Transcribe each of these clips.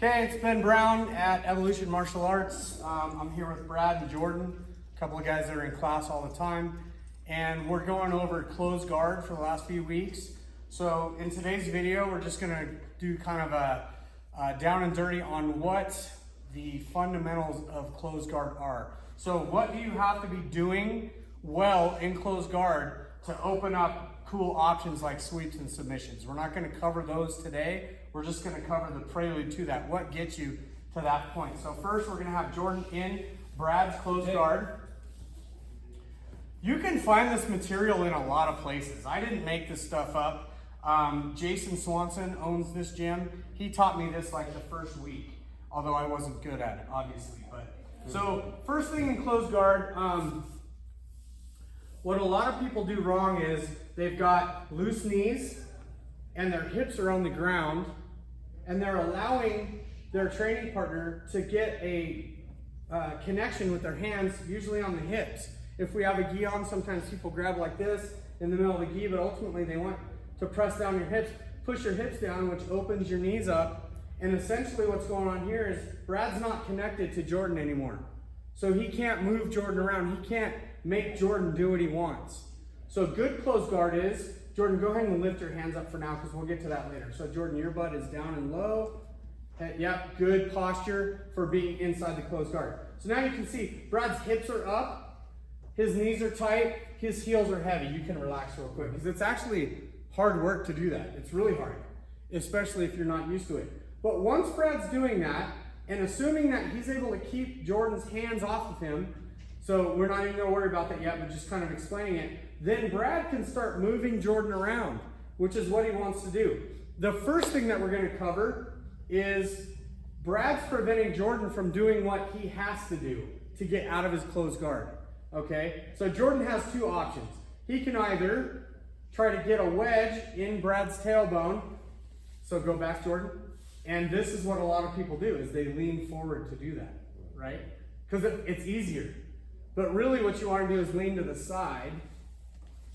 Okay, it's Ben Brown at Evolution Martial Arts. I'm here with Brad and Jordan, a couple of guys that are in class all the time, and we're going over closed guard for the last few weeks. So in today's video, we're just gonna do kind of a down and dirty on what the fundamentals of closed guard are. So what do you have to be doing well in closed guard to open up cool options like sweeps and submissions? We're not going to cover those today. We're just going to cover the prelude to that, what gets you to that point. So first we're going to have Jordan in Brad's closed guard. You can find this material in a lot of places. I didn't make this stuff up. Jason Swanson owns this gym. He taught me this like the first week, although I wasn't good at it, obviously. So first thing in closed guard, what a lot of people do wrong is they've got loose knees and their hips are on the ground, and they're allowing their training partner to get a connection with their hands, usually on the hips. If we have a gi on, sometimes people grab like this in the middle of the gi, but ultimately they want to press down your hips, push your hips down, which opens your knees up. And essentially what's going on here is Brad's not connected to Jordan anymore. So he can't move Jordan around. He can't make Jordan do what he wants. So good closed guard is, Jordan, go ahead and lift your hands up for now because we'll get to that later. So Jordan, your butt is down and low. Yep, good posture for being inside the closed guard. So now you can see Brad's hips are up, his knees are tight, his heels are heavy. You can relax real quick because it's actually hard work to do that. It's really hard, especially if you're not used to it. But once Brad's doing that, and assuming that he's able to keep Jordan's hands off of him, so we're not even gonna worry about that yet, but just kind of explaining it, then Brad can start moving Jordan around, which is what he wants to do. The first thing that we're gonna cover is Brad's preventing Jordan from doing what he has to do to get out of his closed guard, okay? So Jordan has two options. He can either try to get a wedge in Brad's tailbone, so go back, Jordan. And this is what a lot of people do, is they lean forward to do that, right? Because it's easier. But really what you want to do is lean to the side.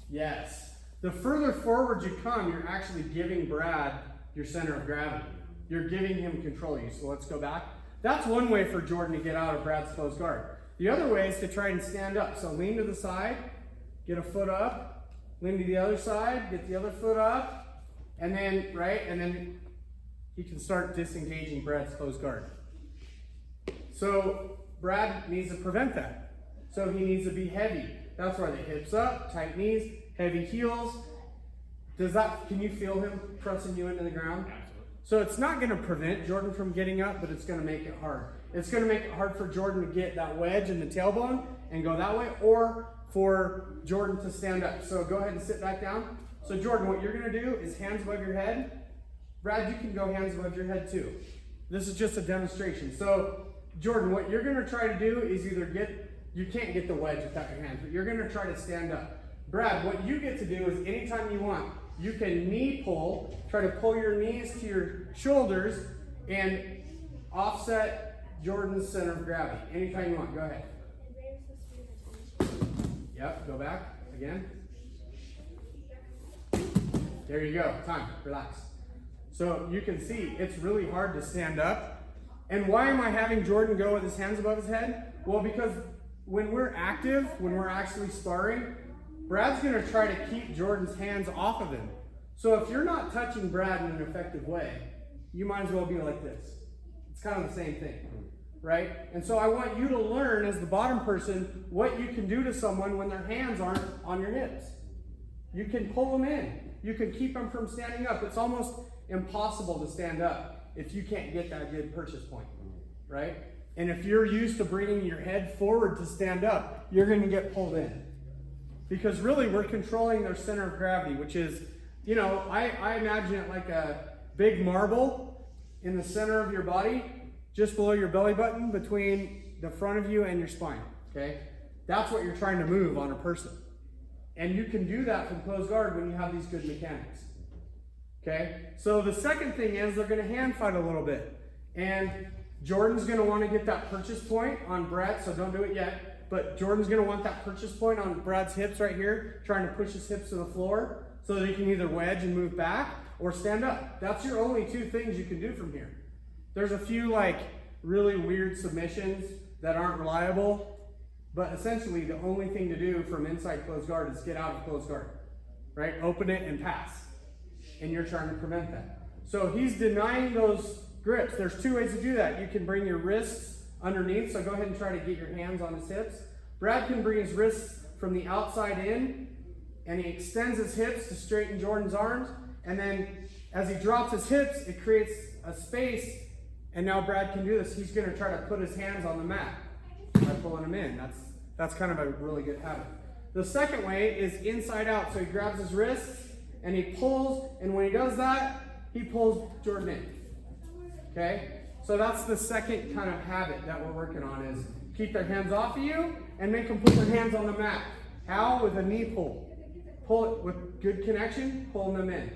Yes. The further forward you come, you're actually giving Brad your center of gravity. You're giving him control of you. So let's go back. That's one way for Jordan to get out of Brad's closed guard. The other way is to try and stand up. So lean to the side, get a foot up, lean to the other side, get the other foot up, and then, right, and then he can start disengaging Brad's closed guard. So Brad needs to prevent that. So he needs to be heavy. That's why the hips up, tight knees, heavy heels. Can you feel him pressing you into the ground? So it's not gonna prevent Jordan from getting up, but it's gonna make it hard. It's gonna make it hard for Jordan to get that wedge in the tailbone and go that way, or for Jordan to stand up. So go ahead and sit back down. So Jordan, what you're gonna do is hands above your head. Brad, you can go hands above your head too. This is just a demonstration. So Jordan, what you're gonna try to do is either you can't get the wedge without your hands, but you're gonna try to stand up. Brad, what you get to do is anytime you want, you can knee pull, try to pull your knees to your shoulders and offset Jordan's center of gravity. Anytime you want, go ahead. Yep, go back, again. There you go, time, relax. So you can see it's really hard to stand up. And why am I having Jordan go with his hands above his head? Well, because when we're active, when we're actually sparring, Brad's gonna try to keep Jordan's hands off of him. So if you're not touching Brad in an effective way, you might as well be like this. It's kind of the same thing, right? And so I want you to learn as the bottom person what you can do to someone when their hands aren't on your hips. You can pull them in. You can keep them from standing up. It's almost impossible to stand up if you can't get that good purchase point, right? And if you're used to bringing your head forward to stand up, you're going to get pulled in. Because really we're controlling their center of gravity, which is, you know, I imagine it like a big marble in the center of your body, just below your belly button, between the front of you and your spine, okay? That's what you're trying to move on a person. And you can do that from closed guard when you have these good mechanics. Okay, so the second thing is they're going to hand fight a little bit. And Jordan's going to want to get that purchase point on Brad, so don't do it yet. But Jordan's going to want that purchase point on Brad's hips right here, trying to push his hips to the floor so that he can either wedge and move back or stand up. That's your only two things you can do from here. There's a few like really weird submissions that aren't reliable, but essentially the only thing to do from inside closed guard is get out of closed guard, right? Open it and pass, and you're trying to prevent that. So he's denying those grips. There's two ways to do that. You can bring your wrists underneath, so go ahead and try to get your hands on his hips. Brad can bring his wrists from the outside in, and he extends his hips to straighten Jordan's arms, and then as he drops his hips, it creates a space, and now Brad can do this. He's gonna try to put his hands on the mat by pulling them in. That's kind of a really good habit. The second way is inside out. So he grabs his wrists and he pulls, and when he does that, he pulls Jordan in. Okay? So that's the second kind of habit that we're working on, is keep their hands off of you and make them put their hands on the mat. How? With a knee pull. Pull it with good connection, pulling them in.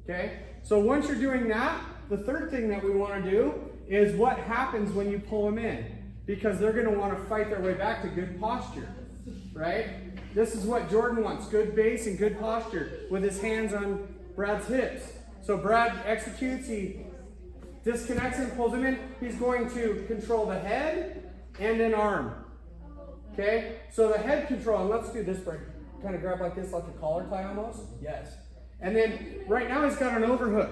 Okay? So once you're doing that, the third thing that we want to do is what happens when you pull them in, because they're going to want to fight their way back to good posture, right? This is what Jordan wants, good base and good posture with his hands on Brad's hips. So Brad executes, he disconnects him, pulls him in. He's going to control the head and an arm, okay? So the head control, and let's do this break. Kind of grab like this, like a collar tie almost. Yes. And then right now he's got an overhook,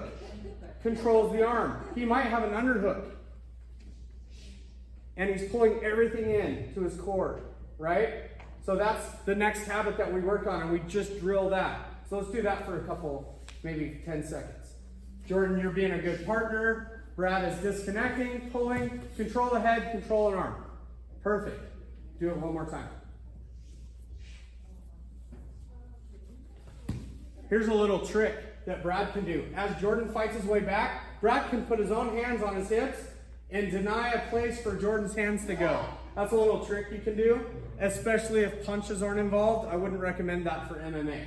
controls the arm. He might have an underhook. And he's pulling everything in to his core, right? So that's the next habit that we work on, and we just drill that. So let's do that for a couple, maybe 10 seconds. Jordan, you're being a good partner. Brad is disconnecting, pulling, control the head, control an arm. Perfect. Do it one more time. Here's a little trick that Brad can do. As Jordan fights his way back, Brad can put his own hands on his hips and deny a place for Jordan's hands to go. That's a little trick you can do, especially if punches aren't involved. I wouldn't recommend that for MMA,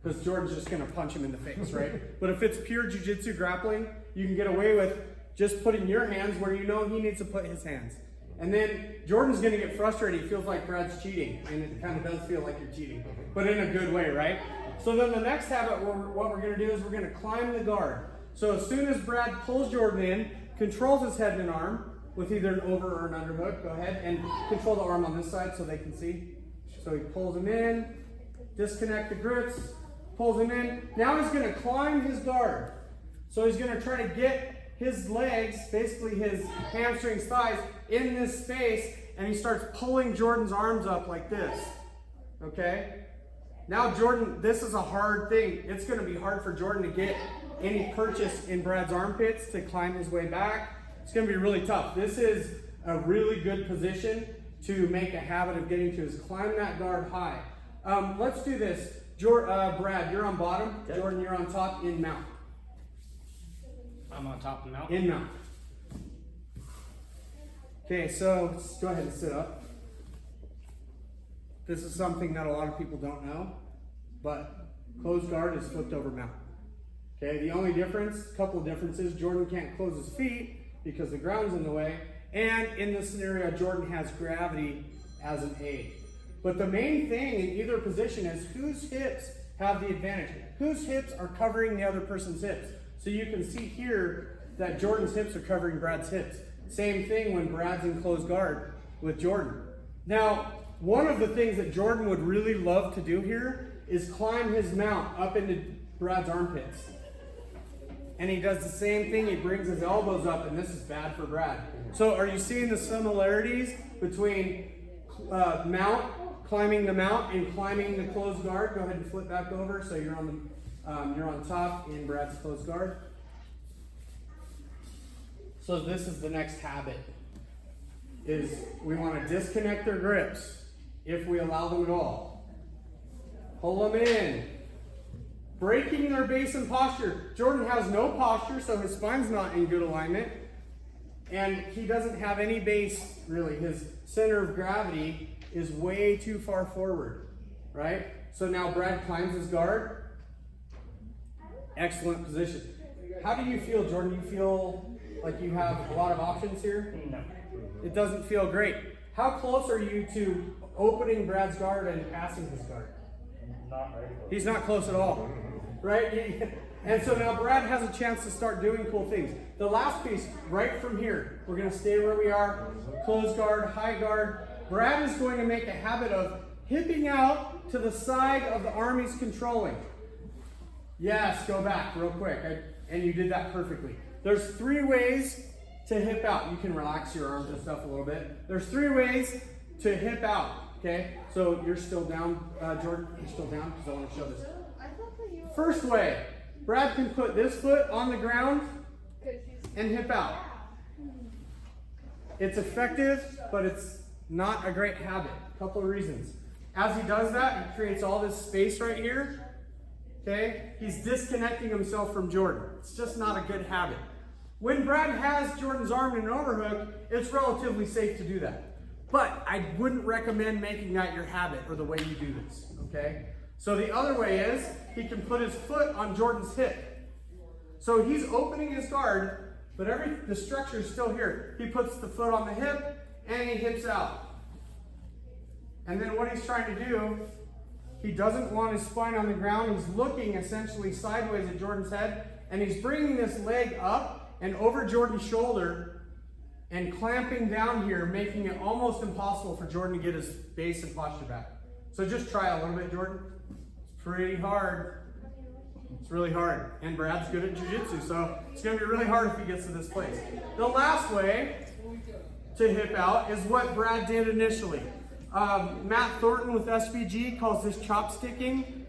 because Jordan's just gonna punch him in the face, right? But if it's pure jiu-jitsu grappling, you can get away with just putting your hands where you know he needs to put his hands. And then Jordan's gonna get frustrated. He feels like Brad's cheating, and it kind of does feel like you're cheating, but in a good way, right? So then the next habit, what we're gonna do is we're gonna climb the guard. So as soon as Brad pulls Jordan in, controls his head and arm with either an over or an underhook, go ahead and control the arm on this side so they can see. So he pulls him in, disconnect the grips, pulls him in. Now he's gonna climb his guard. So he's gonna try to get his legs, basically his hamstrings, thighs, in this space, and he starts pulling Jordan's arms up like this, okay? Now Jordan, this is a hard thing. It's gonna be hard for Jordan to get any purchase in Brad's armpits to climb his way back. It's gonna be really tough. This is a really good position to make a habit of getting to, is climb that guard high. Let's do this. Brad, you're on bottom. Okay. Jordan, you're on top in mount. I'm on top and mount. In mount. Okay, so go ahead and sit up. This is something that a lot of people don't know, but closed guard is flipped over mount. Okay, the only difference, couple of differences, Jordan can't close his feet because the ground's in the way, and in this scenario, Jordan has gravity as an aid. But the main thing in either position is whose hips have the advantage. Whose hips are covering the other person's hips. So you can see here that Jordan's hips are covering Brad's hips. Same thing when Brad's in closed guard with Jordan. Now, one of the things that Jordan would really love to do here is climb his mount up into Brad's armpits. And he does the same thing, he brings his elbows up, and this is bad for Brad. So are you seeing the similarities between climbing the mount and climbing the closed guard? Go ahead and flip back over so you're on top in Brad's closed guard. So this is the next habit, is we want to disconnect their grips if we allow them at all. Pull them in. Breaking their base and posture. Jordan has no posture, so his spine's not in good alignment. And he doesn't have any base, really. His center of gravity is way too far forward, right? So now Brad climbs his guard. Excellent position. How do you feel, Jordan? Do you feel like you have a lot of options here? No. It doesn't feel great. How close are you to opening Brad's guard and passing his guard? Not very close. He's not close at all, right? And so now Brad has a chance to start doing cool things. The last piece, right from here, we're going to stay where we are, close guard, high guard. Brad is going to make a habit of hipping out to the side of the arm he's controlling. Yes, go back real quick. And you did that perfectly. There's 3 ways to hip out. You can relax your arms and stuff a little bit. There's 3 ways to hip out, okay? So you're still down, Jordan? You're still down? Because I want to show this. First way, Brad can put this foot on the ground and hip out. It's effective, but it's not a great habit. A couple of reasons. As he does that, he creates all this space right here. Okay? He's disconnecting himself from Jordan. It's just not a good habit. When Brad has Jordan's arm in an overhook, it's relatively safe to do that. But I wouldn't recommend making that your habit or the way you do this. Okay? So the other way is he can put his foot on Jordan's hip. So he's opening his guard, but the structure is still here. He puts the foot on the hip and he hips out. And then what he's trying to do, he doesn't want his spine on the ground. He's looking essentially sideways at Jordan's head, and he's bringing this leg up and over Jordan's shoulder and clamping down here, making it almost impossible for Jordan to get his base and posture back. So just try a little bit, Jordan. It's pretty hard. It's really hard. And Brad's good at jiu-jitsu, so it's going to be really hard if he gets to this place. The last way to hip out is what Brad did initially. Matt Thornton with SVG calls this chopsticking.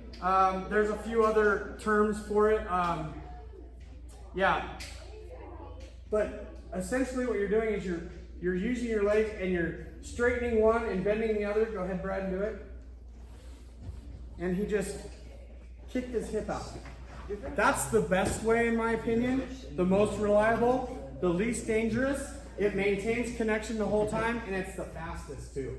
There's a few other terms for it. Yeah. But essentially what you're doing is you're using your legs and you're straightening one and bending the other. Go ahead, Brad, and do it. And he just kicked his hip out. That's the best way, in my opinion. The most reliable, the least dangerous. It maintains connection the whole time, and it's the fastest too.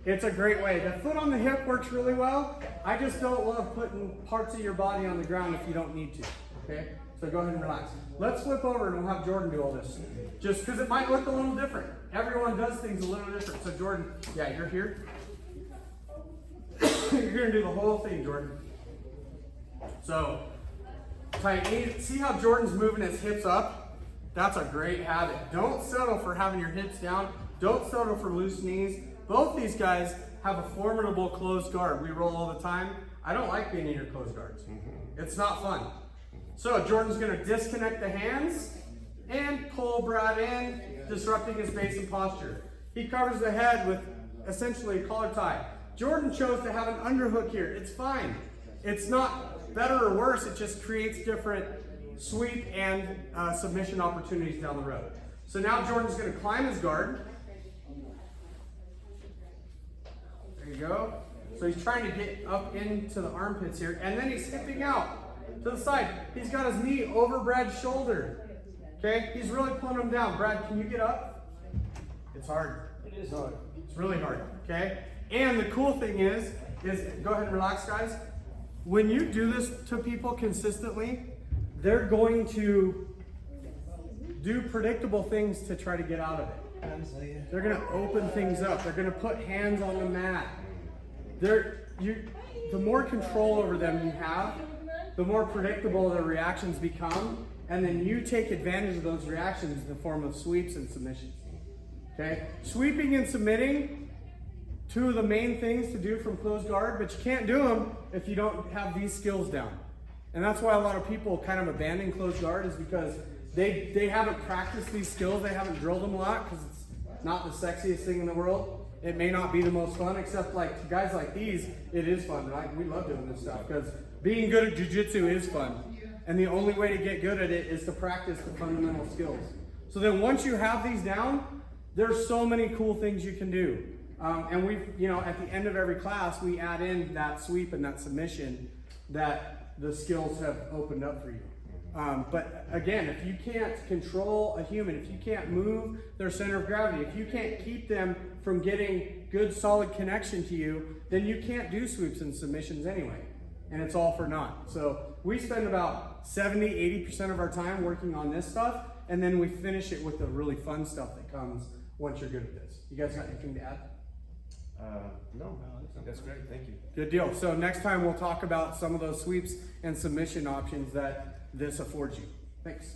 It's a great way. The foot on the hip works really well. I just don't love putting parts of your body on the ground if you don't need to. Okay? So go ahead and relax. Let's flip over and we'll have Jordan do all this. Just because it might look a little different. Everyone does things a little different. So Jordan, yeah, you're here. You're going to do the whole thing, Jordan. So, tight. See how Jordan's moving his hips up? That's a great habit. Don't settle for having your hips down. Don't settle for loose knees. Both these guys have a formidable closed guard. We roll all the time. I don't like being in your closed guards. It's not fun. So Jordan's going to disconnect the hands and pull Brad in, disrupting his base and posture. He covers the head with essentially a collar tie. Jordan chose to have an underhook here. It's fine. It's not better or worse. It just creates different sweep and submission opportunities down the road. So now Jordan's going to climb his guard. There you go. So he's trying to get up into the armpits here, and then he's hipping out to the side. He's got his knee over Brad's shoulder. Okay? He's really pulling him down. Brad, can you get up? It's hard. It is. It's really hard. Okay? And the cool thing is go ahead and relax, guys. When you do this to people consistently, they're going to do predictable things to try to get out of it. They're going to open things up. They're going to put hands on the mat. The more control over them you have, the more predictable their reactions become, and then you take advantage of those reactions in the form of sweeps and submissions. Okay? Sweeping and submitting, 2 of the main things to do from closed guard, but you can't do them if you don't have these skills down. And that's why a lot of people kind of abandon closed guard, is because they haven't practiced these skills, they haven't drilled them a lot, because it's not the sexiest thing in the world. It may not be the most fun, except like guys like these, it is fun. Right? We love doing this stuff, because being good at jiu-jitsu is fun. And the only way to get good at it is to practice the fundamental skills. So then once you have these down, there's so many cool things you can do. And we, at the end of every class, we add in that sweep and that submission that the skills have opened up for you. But again, if you can't control a human, if you can't move their center of gravity, if you can't keep them from getting good, solid connection to you, then you can't do sweeps and submissions anyway. And it's all for naught. So we spend about 70-80% of our time working on this stuff, and then we finish it with the really fun stuff that comes once you're good at this. You guys got anything to add? No, I think that's great. Thank you. Good deal. So next time we'll talk about some of those sweeps and submission options that this affords you. Thanks.